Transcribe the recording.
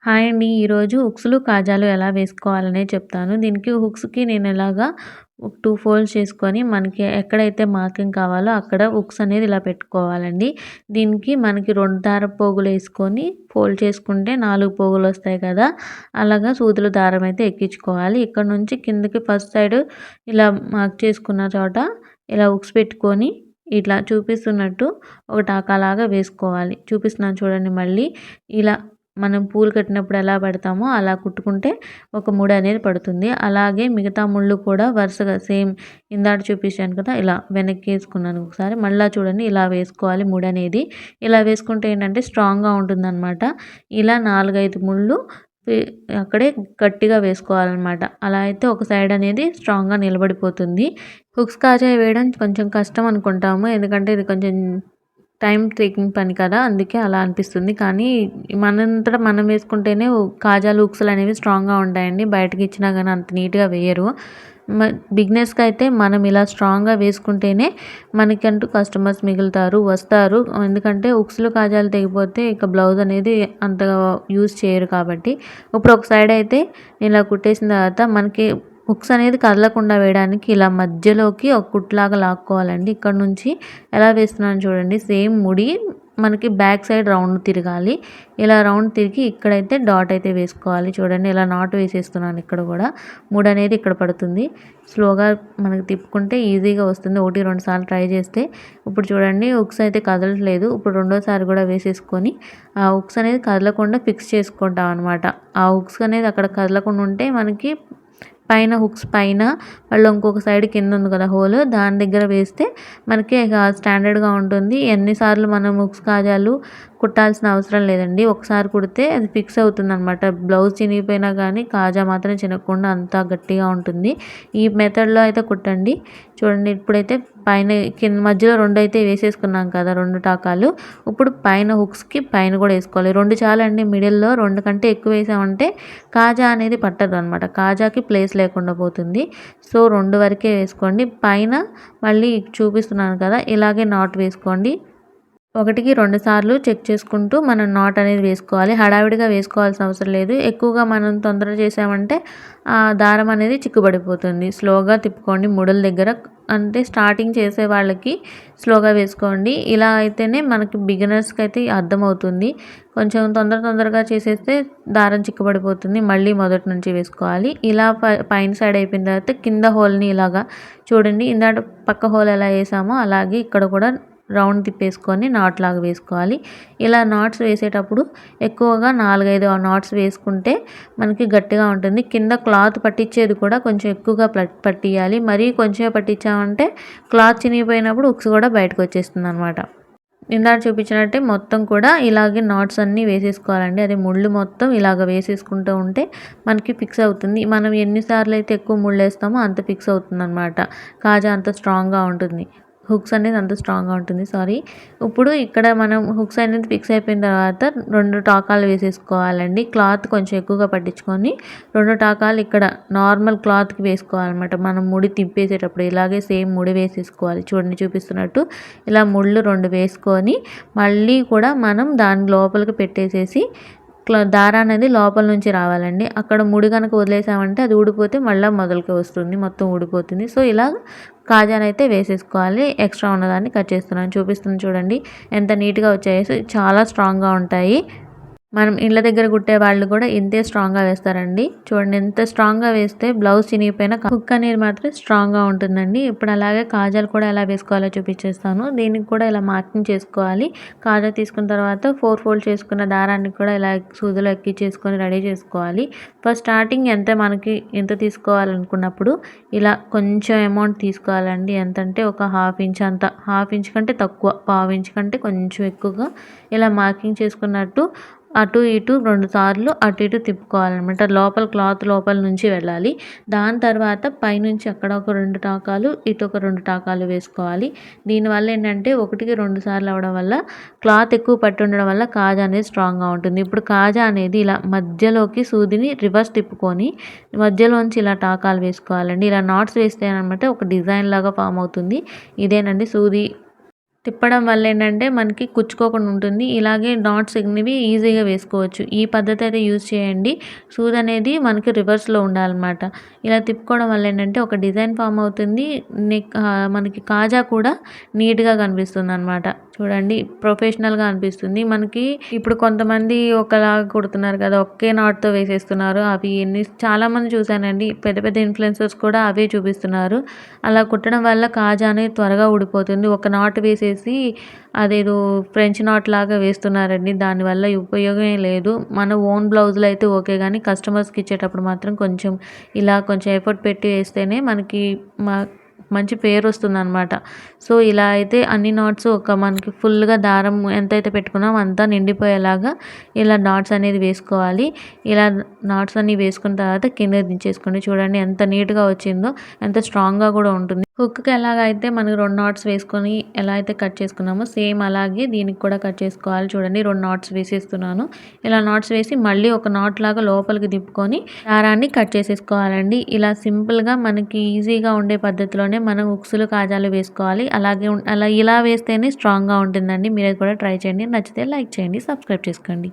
Hi అండి. ఈరోజు హుక్స్‌లు, కాజాలు ఎలా వేసుకోవాలనేది చెప్తాను. దీనికి హుక్స్‌కి నేను ఇలాగా 2 ఫోల్డ్స్ చేసుకొని మనకి ఎక్కడైతే మార్కింగ్ కావాలో అక్కడ హుక్స్ అనేది ఇలా పెట్టుకోవాలండి. దీనికి మనకి 2 దారపు పోగులేసుకొని ఫోల్డ్ చేసుకుంటే 4 పోగులొస్తాయి కదా! అలాగా సూదులు దారం అయితే ఎక్కించుకోవాలి. ఇక్కడ నుంచి కిందకి ఫస్ట్ సైడ్ ఇలా మార్క్ చేసుకున్న చోట ఇలా హుక్స్ పెట్టుకొని ఇట్లా చూపిస్తున్నట్టు ఒక టాకాలాగా వేసుకోవాలి. చూపిస్తున్నాను చూడండి మళ్ళీ. ఇలా మనం పూలు కట్టినప్పుడు ఎలా పెడతామో అలా కుట్టుకుంటే ఒక ముడి అనేది పడుతుంది. అలాగే మిగతా ముళ్ళు కూడా వరుసగా సేమ్ ఇందాక చూపించాను కదా! ఇలా వెనక్కేసుకున్నాను ఒకసారి. మళ్ళా చూడండి ఇలా వేసుకోవాలి ముడనేది. ఇలా వేసుకుంటే ఏంటంటే స్ట్రాంగ్‌గా ఉంటుందనమాట. ఇలా 4, 5 ముళ్ళు పి అక్కడే గట్టిగా వేసుకోవాలనమాట. అలా అయితే ఒక సైడ్ అనేది స్ట్రాంగ్‌గా నిలబడిపోతుంది. హుక్స్, కాజా వేయడం కొంచెం కష్టం అనుకుంటాము. ఎందుకంటే ఇది కొంచెం టైమ్ టేకింగ్ పని కదా! అందుకే అలా అనిపిస్తుంది. కానీ మనంతట మనం వేసుకుంటేనే కాజాలు, హుక్స్‌లనేవి స్ట్రాంగ్‌గా ఉంటాయండి. బయటకిచ్చినా గానీ అంత నీట్‌గా వేయరు. బిగినర్స్‌కైతే మనం ఇలా స్ట్రాంగ్‌గా వేసుకుంటేనే మనకంటూ కస్టమర్స్ మిగులుతారు, వస్తారు. ఎందుకంటే హుక్స్‌లు, కాజాలు తెగిపోతే ఇక బ్లౌజ్ అనేది అంతగా యూజ్ చేయరు కాబట్టి. ఇప్పుడు ఒక సైడ్ అయితే ఇలా కుట్టేసిన తర్వాత మనకి హుక్స్ అనేది కదలకుండా వేయడానికి ఇలా మధ్యలోకి ఒక కుట్టులాగా లాక్కోవాలండి. ఇక్కడ నుంచి ఎలా వేస్తున్నానో చూడండి. సేమ్ ముడి మనకి బ్యాక్ సైడ్ రౌండ్ తిరగాలి. ఇలా రౌండ్ తిరిగి ఇక్కడైతే డాట్ అయితే వేసుకోవాలి. చూడండి ఇలా నాట్ వేసేస్తున్నాను ఇక్కడ కూడా. ముడనేది ఇక్కడ పడుతుంది. స్లోగా మనకి తిప్పుకుంటే ఈజీగా వస్తుంది. 1, 2 సార్లు ట్రై చేస్తే. ఇప్పుడు చూడండి హుక్స్ అయితే కదలట్లేదు. ఇప్పుడు రెండోసారి కూడా వేసేసుకొని ఆ హుక్స్ అనేది కదలకుండా ఫిక్స్ చేసుకుంటాం అనమాట. ఆ హుక్స్ అనేది అక్కడ కదలకుండా ఉంటే మనకి పైన హుక్స్ పైన మళ్ళీ ఇంకొక సైడ్ కింద ఉంది కదా హోల్, దాని దగ్గర వేస్తే మనకి స్టాండర్డ్‌గా ఉంటుంది. ఎన్నిసార్లు మనం హుక్స్, కాజాలు కుట్టాల్సిన అవసరం లేదండి. ఒకసారి కుడితే అది ఫిక్స్ అవుతుందనమాట. బ్లౌజ్ చినిగిపోయినా కానీ కాజా మాత్రం చినగకుండా అంతా గట్టిగా ఉంటుంది. ఈ మెథడ్‌లో అయితే కుట్టండి. చూడండి ఇప్పుడైతే పైన కింద మధ్యలో 2 అయితే వేసేసుకున్నాం కదా! 2 టాకాలు. ఇప్పుడు పైన హుక్స్‌కి పైన కూడా వేసుకోవాలి. 2 చాలండి. మిడిల్‌లో 2 కంటే ఎక్కువ వేసామంటే కాజా అనేది పట్టదనమాట. కాజాకి ప్లేస్ లేకుండా పోతుంది. సో 2 వరకే వేసుకోండి. పైన మళ్ళీ చూపిస్తున్నాను కదా! ఇలాగే నాట్ వేసుకోండి. 1కి 2 సార్లు చెక్ చేసుకుంటూ మనం నాట్ అనేది వేసుకోవాలి. హడావిడిగా వేసుకోవాల్సిన అవసరం లేదు. ఎక్కువగా మనం తొందర చేసామంటే దారం అనేది చిక్కుబడిపోతుంది. స్లోగా తిప్పుకోండి ముడుల దగ్గర. అంటే స్టార్టింగ్ చేసే వాళ్ళకి స్లోగా వేసుకోండి. ఇలా అయితేనే మనకి బిగినర్స్‌కి అయితే అర్థమవుతుంది. కొంచెం తొందరగా చేసేస్తే దారం చిక్కుబడిపోతుంది. మళ్ళీ మొదటి నుంచి వేసుకోవాలి. ఇలా పైన సైడ్ అయిపోయిన తర్వాత కింద హోల్‌ని ఇలాగా చూడండి. ఇందాక పక్క హోల్ ఎలా వేసామో అలాగే ఇక్కడ కూడా రౌండ్ తిప్పేసుకొని నాట్ లాగా వేసుకోవాలి. ఇలా నాట్స్ వేసేటప్పుడు ఎక్కువగా 4, 5 నాట్స్ వేసుకుంటే మనకి గట్టిగా ఉంటుంది. కింద క్లాత్ పట్టించేది కూడా కొంచెం ఎక్కువగా పట్టియాలి. మరీ కొంచెమే పట్టించామంటే క్లాత్ చినిగిపోయినప్పుడు హుక్స్ కూడా బయటకు వచ్చేస్తుందనమాట. ఇందాక చూపించినట్టే మొత్తం కూడా ఇలాగే నాట్స్ అన్నీ వేసేసుకోవాలండి. అదే ముళ్ళు మొత్తం ఇలాగ వేసేసుకుంటూ ఉంటే మనకి ఫిక్స్ అవుతుంది. మనం ఎన్ని సార్లు అయితే ఎక్కువ ముళ్ళేస్తామో అంత ఫిక్స్ అవుతుందనమాట. కాజా అంత స్ట్రాంగ్‌గా ఉంటుంది. హుక్స్ అనేది అంత స్ట్రాంగ్‌గా ఉంటుంది. సారీ. ఇప్పుడు ఇక్కడ మనం హుక్స్ అనేది ఫిక్స్ అయిపోయిన తర్వాత 2 టాకాలు వేసేసుకోవాలండి. క్లాత్ కొంచెం ఎక్కువగా పట్టించుకొని 2 టాకాలు ఇక్కడ నార్మల్ క్లాత్‌కి వేసుకోవాలన్నమాట. మనం ముడి తిప్పేసేటప్పుడు ఇలాగే సేమ్ ముడి వేసేసుకోవాలి. చూడండి చూపిస్తున్నట్టు ఇలా ముళ్ళు 2 వేసుకొని మళ్ళీ కూడా మనం దాని లోపలికి పెట్టేసేసి దారం అనేది లోపల నుంచి రావాలండి. అక్కడ ముడి గనక వదిలేసామంటే అది ఊడిపోతే మళ్ళా మొదలుకి వస్తుంది. మొత్తం ఊడిపోతుంది. సో ఇలా కాజానైతే వేసేసుకోవాలి. ఎక్స్ట్రా ఉన్నదాన్ని కట్ చేస్తున్నాను. చూపిస్తున్నాను చూడండి ఎంత నీట్‌గా వచ్చాయో. సో చాలా స్ట్రాంగ్‌గా ఉంటాయి. మనం ఇళ్ళ దగ్గర కుట్టే వాళ్ళు కూడా ఇంతే స్ట్రాంగ్‌గా వేస్తారండి. చూడండి ఎంత స్ట్రాంగ్‌గా వేస్తే బ్లౌజ్ చినిగిపోయినా హుక్ అనేది మాత్రం స్ట్రాంగ్‌గా ఉంటుందండి. ఇప్పుడు అలాగే కాజాలు కూడా ఎలా వేసుకోవాలో చూపించేస్తాను. దీనికి కూడా ఇలా మార్కింగ్ చేసుకోవాలి. కాజా తీసుకున్న తర్వాత 4 ఫోల్డ్ చేసుకున్న దారాన్ని కూడా ఇలా సూదిలో ఎక్కించేసుకొని రెడీ చేసుకోవాలి. ఫస్ట్ స్టార్టింగ్ ఎంత తీసుకోవాలనుకున్నప్పుడు ఇలా కొంచెం అమౌంట్ తీసుకోవాలండి. ఎంతంటే ఒక హాఫ్ ఇంచ్ అంత. హాఫ్ ఇంచ్ కంటే తక్కువ. పావు ఇంచ్ కంటే కొంచెం ఎక్కువగా ఇలా మార్కింగ్ చేసుకున్నట్టు అటు ఇటు 2 సార్లు అటు ఇటు తిప్పుకోవాలన్నమాట. క్లాత్ లోపల నుంచి వెళ్ళాలి. దాని తర్వాత పైనుంచి అక్కడ ఒక 2 టాకాలు, ఇటు ఒక 2 టాకాలు వేసుకోవాలి. దీనివల్ల ఏంటంటే 1కి 2 సార్లు అవ్వడం వల్ల క్లాత్ ఎక్కువ పట్టి ఉండడం వల్ల కాజా అనేది స్ట్రాంగ్‌గా ఉంటుంది. ఇప్పుడు కాజా అనేది ఇలా మధ్యలోకి సూదిని రివర్స్ తిప్పుకొని మధ్యలోంచి ఇలా టాకాలు వేసుకోవాలండి. ఇలా నాట్స్ వేస్తే అనమాట ఒక డిజైన్ లాగా ఫామ్ అవుతుంది. ఇదేనండి సూది తిప్పడం వల్ల ఏంటంటే మనకి కుచ్చుకోకుండా ఉంటుంది. ఇలాగే డాట్స్ అనేవి ఈజీగా వేసుకోవచ్చు. ఈ పద్ధతి అయితే యూజ్ చేయండి. సూదనేది మనకి రివర్స్‌లో ఉండాలనమాట. ఇలా తిప్పుకోవడం వల్ల ఏంటంటే ఒక డిజైన్ ఫార్మ్ అవుతుంది. మనకి కాజా కూడా నీట్‌గా కనిపిస్తుందనమాట. చూడండి ప్రొఫెషనల్‌గా అనిపిస్తుంది. మనకి ఇప్పుడు కొంతమంది ఒకలాగా కుడుతున్నారు కదా! ఒకే నాట్‌తో వేసేస్తున్నారు. అవి చాలామంది చూసానండి. పెద్ద పెద్ద ఇన్‌ఫ్లుయెన్సర్స్ కూడా అవే చూపిస్తున్నారు. అలా కుట్టడం వల్ల కాజా అనేది త్వరగా ఊడిపోతుంది. ఒక నాట్ వేసేసి అదేదో ఫ్రెంచ్ నాట్ లాగా వేస్తున్నారండి. దానివల్ల ఉపయోగమే లేదు. మన ఓన్ బ్లౌజులు అయితే ఓకే గానీ కస్టమర్స్‌కి ఇచ్చేటప్పుడు మాత్రం కొంచెం ఎఫర్ట్ పెట్టి వేస్తేనే మనకి మ మంచి పేరొస్తుందనమాట. సో, ఇలా అయితే అన్ని నాట్స్ మనకి ఫుల్‌గా దారం ఎంతైతే పెట్టుకున్నామో అంతా నిండిపోయేలాగా ఇలా నాట్స్ అనేది వేసుకోవాలి. ఇలా నాట్స్ అన్నీ వేసుకున్న తర్వాత కిందకి దించేసుకోండి. చూడండి ఎంత నీట్‌గా వచ్చిందో, ఎంత స్ట్రాంగ్‌గా కూడా ఉంటుంది. హుక్‌కి ఎలాగైతే మనం 2 నాట్స్ వేసుకొని ఎలా అయితే కట్ చేసుకున్నామో సేమ్ అలాగే దీనికి కూడా కట్ చేసుకోవాలి. చూడండి 2 నాట్స్ వేసేస్తున్నాను. ఇలా నాట్స్ వేసి మళ్ళీ ఒక నాట్ లాగా లోపలికి తిప్పుకొని దారాన్ని కట్ చేసేసుకోవాలండి. ఇలా సింపుల్‌గా మనకి ఈజీగా ఉండే పద్ధతిలోనే మనం హుక్స్‌లు, కాజాలు వేసుకోవాలి. ఇలా వేస్తేనే స్ట్రాంగ్‌గా ఉంటుందండి. మీరు కూడా ట్రై చేయండి. నచ్చితే లైక్ చేయండి. సబ్స్క్రైబ్ చేసుకోండి.